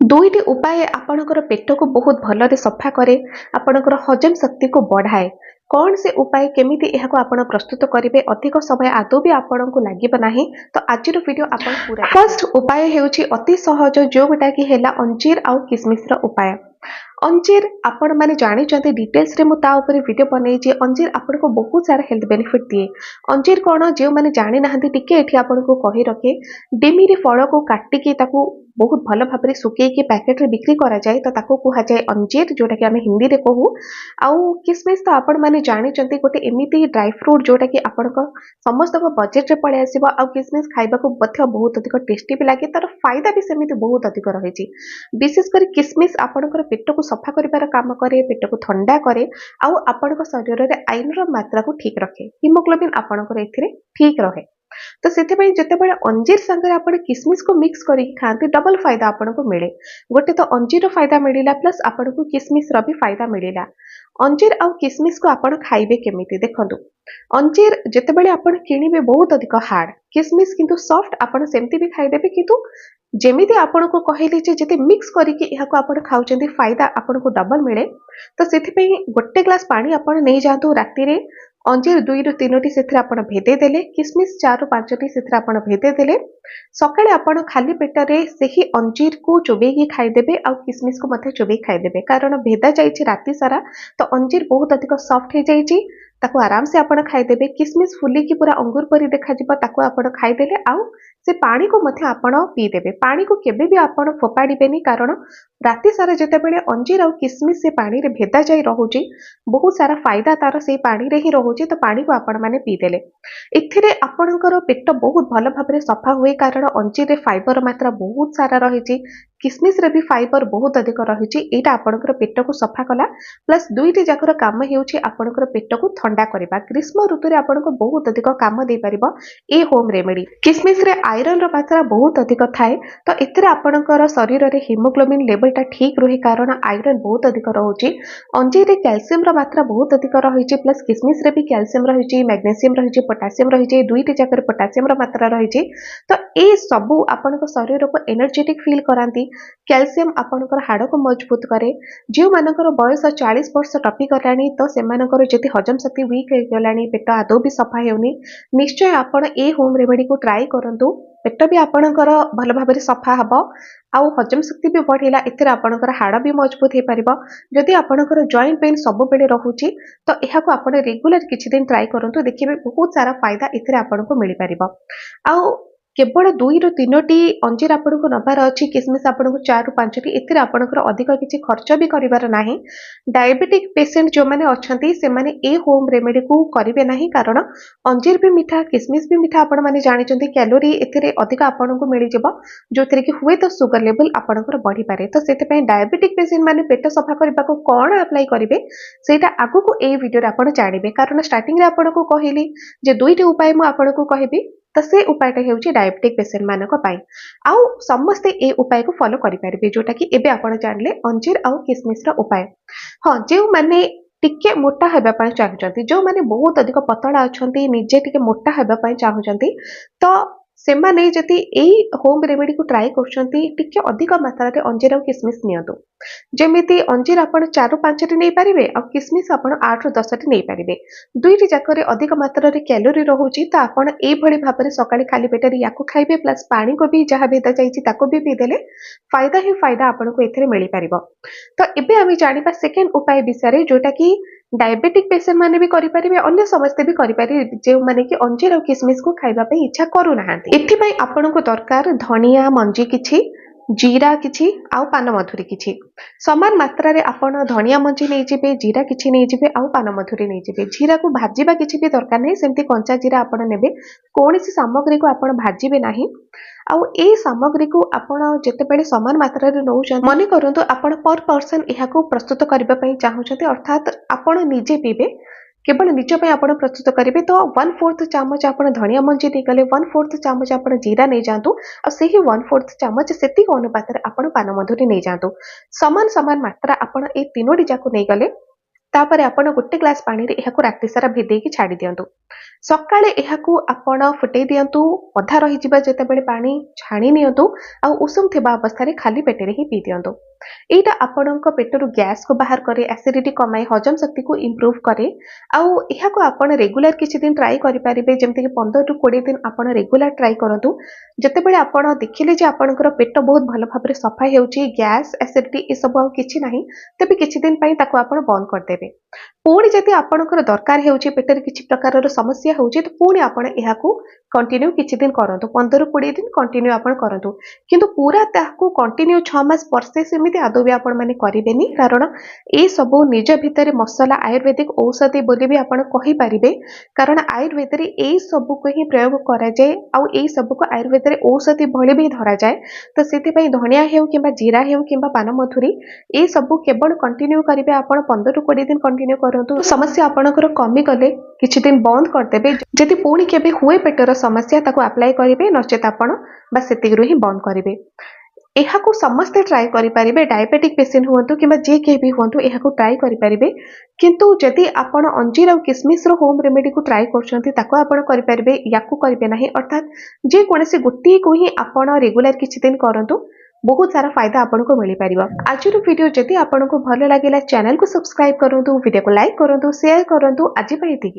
दुईटी उपाय आपणकर पेट को बहुत भलरे सफा करे, आपणकर हजम शक्ति को बढ़ाए। कौन से उपाय केमिति एहाको आपण प्रस्तुत करेंगे अधिक समय आदौ भी आपको लगे ना। तो आज वीडियो आपण पूरा फर्स्ट उपाय हेउची अति सहज जोटा कि हेला अंजीर आउ किसमिस उपाय। अंजीर आपण माने जानी डिटेल्स रे मुता ऊपर वीडियो बनई। अंजीर आपण को बहुत सारा हेल्थ बेनिफिट दिए। अंजीर कौन जो मैंने जानी ना टिके एठी आपण को कही रखे। डिमिरी फल को काटिकी ताकू बहुत भल भाव में सुखी पैकेट रे बिक्री करा जाए तो ताको कुहा जाए अंजीर, जोटा कि आम हिंदी रे कहू। आउ किसमिस तो आपण माने जानी गोटे एमिति ड्राई फ्रूट जोटा कि आपण समस्त बजेट रे पड़े आसीबो। आउ किसमिस खाइबा को बहुत अधिक टेस्टी भी लगे, तार फायदा भी सेमिति बहुत अधिक रही। विशेष कर किसमिस आपणकर पेट को सफा करिवार काम करे, पेट को ठंडा करे, आउ आपणक शरीर रे आयरन रो मात्रा को ठीक रखे, हिमोग्लोबिन आपणकर एथिरे ठीक रहे। तो से जितेबाला अंजीर सांगे आप किसमिस को मिक्स करके खाते डबल फायदा आपको मिले। गोटे तो अंजीर फायदा मिलला प्लस आपको किसमिस भी फायदा मिलला। अंजीर आउ किसमिस को आप खाइबे केमिति देखंतु। अंजीर जितेबाला आप किणिबे बहुत अधिक हार्ड, किसमिस किंतु सॉफ्ट आपण सेमती भी खाइदेबे। किंतु जेमिति आपको कहली जे मिक्स करके यहाँ आप खाऊँ फायदा आपको डबल मिले। तो से गोटे ग्लास पानी आप नहीं जातु राति। अंजीर 2 ରୁ 3ଟି से भेदे देले, किसमिस 4 ରୁ 5ଟି से भेदे देले। सकाळे आपण खाली पेटरे सही अंजीर को चोबेकी खाइदेबे आउ किसमिस को मध्य चोबेकी खाइदेबे, कारण भेदा जाइछि राति सारा। तो अंजीर बहुत अधिक सॉफ्ट हो जाइछि, ताको आराम से आपण खाइदेबे। किसमिस फुली की पूरा अंगूर परी देखा जिबा, ताको आपण खाइदेले। आउ से पानी को मध्य आपण पीदेबे। पानी को केबे भी आपण फोपाड़ीबेनी, कारण राति सारा जेतेबेले अंजीर आउ किसमिस से पानी रे भेदा जाई रहुची, बहुत सारा फायदा तार से पानी रे ही रहुची। तो पानी को आपण माने पीदेले एथिरे आपणकर पेट बहुत भल भाव में सफा हुए, कारण अंजीर रे फाइबर मात्रा बहुत सारा रही। किसमिस रे भी फाइबर बहुत अधिक रही। एटा आपणकर पेट को सफा कला, प्लस दुईटी जाकर काम हेउची आपणकर पेट को ठंडा करबा। ग्रीष्म ऋतु रे आपणको बहुत अधिक काम दे परिबो ए होम रेमेडी। किसमिस रे आयरन रो मात्रा बहुत अधिक थाए, तो एथिरे आपणकर शरीर रे हिमोग्लोबिन लेवल टा ठीक रही, कारण आयरन बहुत अधिक रहुची। अंजीर रे कैल्शियम रो मात्रा बहुत अधिक रही, प्लस किसमिस रे भी कैल्शियम रही, मैग्नेशियम रही, पोटासियम रही। दुईटी जाकर पोटासियम रो मात्रा रही। तो ए सबू आपणको शरीर को एनर्जेटिक फील करांती। कैल्शियम आपणकर हाड़ को मजबूत करे। जो मानकर बयस 40 वर्ष टपी गलानी, तो सेमानकर जति हजम शक्ति वीक हो गलानी, पेट आदौ भी सफा हेउनी, निश्चय आपण ए होम रेमेडी को ट्राई करंतु। पेट भी आपणकर भल भाव में सफा हबो, आउ हजम शक्ति भी बढ़िला। एथिरे आपणकर हाड़ भी मजबूत हो पारिबो। जदि आपणकर जॉइंट पेन सब बेले रहुची, तो एहाको आपण रेगुलर किछि दिन ट्राई करंतु, देखिबे बहुत सारा फायदा एथिरे आपणको मिलि पारिबो। आउ केवल 2 ରୁ 3ଟି अंजीर आपको नबार अच्छी, किसमिस आपको 4 ରୁ 5ଟି। एथिरे आपणकर अधिक किछि खर्च भी करिवार नाही। डायबिटिक पेशेंट जो माने अछंती से माने ए होम रेमेडी को करिवे नाही, कारण अंजीर भी मीठा, किसमिस भी मीठा। आपण माने जानि चंती कैलोरी एथिरे अधिक आपको मिलि जबो, जोथिरे कि हुए तो शुगर लेवल आपणकर बढ़ी पारे। तो सेते पय डायबिटिक पेशेंट माने पेट सफा करबा को कोन अप्लाई करिवे सेटा आगु को ए वीडियो रे आपण जानिबे, कारण स्टार्टिंग रे आपनको कहिली जे दुईटी उपाय मु आपनको कहिबी। तो से उपायटा हेउची डायबिटिक पेशेंट मानक पाई। आउ समस्ते ए उपाय को फॉलो करि पारिबे, जोटा कि एबे आपण जानले अंजीर आउ किसमिस रा उपाय। हां, जे माने टिके मोटा हेबा पय चाहउचंती, जो माने बहुत अधिक पतला अछंती, निजे टिके मोटा हेबा पय चाहउचंती, तो सेमाने जति एई होम रेमेडी को ट्राई करछंती, टिके अधिक मात्रा रे अंजीर आउ किसमिस नियंतु। जेमिति अंजीर आपण 4 ରୁ 5ଟି नै पारिबे, आउ किसमिस आपण 8 ରୁ 10ଟି नै पारिबे। दुईटी जाकरे अधिक मात्रा रे कैलोरी रहुची, तो आपण ए भली भाबरे सकाळे खाली पेटरे याकू खाइबे, प्लस पानी को भी जहा भेदा जाईची ताको भी पी देले फायदा ही फायदा आपनको एथिरे मिलि पारिबो। तो एबे आमी जानिबा सेकेंड उपाय विषय, जोटा कि डायबिटिक पेशेंट माने भी करि पारिबे, अन्य समस्ते भी करि पारिबे, जे माने कि अंजीर और किसमिस को खाइबा पे इच्छा करू नाहांती। एथि पय आपनको दरकार धनिया मंजी किछि, जीरा किछि, आउ पान मधुरी किछि। समान मात्रा रे आपण धनिया मंजी नै जिबे, जीरा किछि नै जिबे, आउ पान मधुरी नै जिबे। जीरा को भाजीबा किछि भी दरकार नै, सेमति कंचा जीरा आपण नेबे। कोनोसी सामग्री को आपण भाजीबे नाही। आउ ए सामग्री को आपण जेतेबेले समान मात्रा रे नउछन, मने करंतु आपण पर पर्सन एहाको प्रस्तुत करबा पय चाहउछथि, अर्थात आपण निजे पीबे, केवल निज पे आपण प्रस्तुत करेंगे। तो 1/4 चामच आप धनिया मंजी नहीं गले, 1/4 चामच आप जीरा नहीं जातु, और से 1/4 चामच से अनुपात आप पान मधुरी नहीं जातु। समान समान मात्रा आपण ए तीनोटी जाक नहीं गले, तापर आपण गोटे ग्लास पानी रे एहाको राति सारा भिदेकी छाड़ी दियंतु। ସକାଳେ ଏହାକୁ ଆପଣ ଫୁଟେଇ ଦିଅନ୍ତୁ, ଅଧା ରହିଯିବା ଯେତେବେଳେ ପାଣି ଛାଣି ନିଅନ୍ତୁ ଆଉ ଉଷୁମ ଥିବା ଅବସ୍ଥାରେ ଖାଲି ପେଟରେ ହିଁ ପିଇ ଦିଅନ୍ତୁ। ଏଇଟା ଆପଣଙ୍କ ପେଟରୁ ଗ୍ୟାସକୁ ବାହାର କରେ, ଆସିଡିଟି କମାଏ, ହଜମ ଶକ୍ତିକୁ ଇମ୍ପ୍ରୁଭ କରେ। ଆଉ ଏହାକୁ ଆପଣ ରେଗୁଲାର କିଛି ଦିନ ଟ୍ରାଏ କରିପାରିବେ, ଯେମିତିକି 15ରୁ 20 ଦିନ ଆପଣ ରେଗୁଲାର ଟ୍ରାଏ କରନ୍ତୁ। ଯେତେବେଳେ ଆପଣ ଦେଖିଲେ ଯେ ଆପଣଙ୍କର ପେଟ ବହୁତ ଭଲ ଭାବରେ ସଫା ହେଉଛି, ଗ୍ୟାସ୍ ଆସିଡିଟି ଏସବୁ ଆଉ କିଛି ନାହିଁ, ତେବେ କିଛି ଦିନ ପାଇଁ ତାକୁ ଆପଣ ବନ୍ଦ କରିଦେବେ। ପୁଣି ଯଦି ଆପଣଙ୍କର ଦରକାର ହେଉଛି, ପେଟରେ କିଛି ପ୍ରକାରର ସମସ୍ୟା ହେଉଛି, ତ ପୁଣି ଆପଣ ଏହାକୁ କଣ୍ଟିନ୍ୟୁ କିଛି ଦିନ କରନ୍ତୁ, 15ରୁ 20 ଦିନ କଣ୍ଟିନ୍ୟୁ ଆପଣ କରନ୍ତୁ। କିନ୍ତୁ ପୁରା ତାହାକୁ କଣ୍ଟିନ୍ୟୁ 6 ମାସ ବର୍ଷେ ସେମିତି ଆଦୌ ବି ଆପଣମାନେ କରିବେନି, କାରଣ ଏସବୁ ନିଜ ଭିତରେ ମସଲା ଆୟୁର୍ବେଦିକ ଔଷଧି ବୋଲି ବି ଆପଣ କହିପାରିବେ, କାରଣ ଆୟୁର୍ବେଦରେ ଏଇ ସବୁକୁ ହିଁ ପ୍ରୟୋଗ କରାଯାଏ ଆଉ ଏଇ ସବୁକୁ ଆୟୁର୍ବେଦରେ ଔଷଧି ଭଳି ବି ଧରାଯାଏ। ତ ସେଥିପାଇଁ ଧଣିଆ ହେଉ କିମ୍ବା ଜିରା ହେଉ କିମ୍ବା ପାନମଧୁରୀ ଏସବୁ କେବଳ କଣ୍ଟିନ୍ୟୁ କରିବେ, ଆପଣ 15ରୁ 20 ଦିନ କଣ୍ଟିନ୍ୟୁ କରନ୍ତୁ। ସମସ୍ୟା ଆପଣଙ୍କର କମିଗଲେ କିଛି ଦିନ ବନ୍ଦ କରିଦେବେ। ଯଦି ପୁଣି କେବେ ହୁଏ ପେଟର ସମସ୍ୟା, ତାକୁ ଆପ୍ଲାଏ କରିବେ, ନଚେତ ଆପଣ ବାସ୍ ସେତିକିରୁ ହିଁ ବନ୍ଦ କରିବେ। ଏହାକୁ ସମସ୍ତେ ଟ୍ରାଏ କରିପାରିବେ, ଡାଇବେଟିକ୍ ପେସେଣ୍ଟ ହୁଅନ୍ତୁ କିମ୍ବା ଯିଏ କେହି ବି ହୁଅନ୍ତୁ, ଏହାକୁ ଟ୍ରାଏ କରିପାରିବେ। କିନ୍ତୁ ଯଦି ଆପଣ ଅଞ୍ଜିର ଆଉ କିସମିସର ହୋମ ରେମେଡିକୁ ଟ୍ରାଏ କରୁଛନ୍ତି, ତାକୁ ଆପଣ କରିପାରିବେ, ୟାକୁ କରିବେ ନାହିଁ। ଅର୍ଥାତ୍ ଯେକୌଣସି ଗୋଟିଏକୁ ହିଁ ଆପଣ ରେଗୁଲାର କିଛି ଦିନ କରନ୍ତୁ, ବହୁତ ସାରା ଫାଇଦା ଆପଣଙ୍କୁ ମିଳିପାରିବ। ଆଜିର ଭିଡ଼ିଓ ଯଦି ଆପଣଙ୍କୁ ଭଲ ଲାଗିଲା, ଚ୍ୟାନେଲକୁ ସବସ୍କ୍ରାଇବ କରନ୍ତୁ, ଭିଡ଼ିଓକୁ ଲାଇକ୍ କରନ୍ତୁ, ସେୟାର କରନ୍ତୁ। ଆଜି ପାଇଁ ଏତିକି।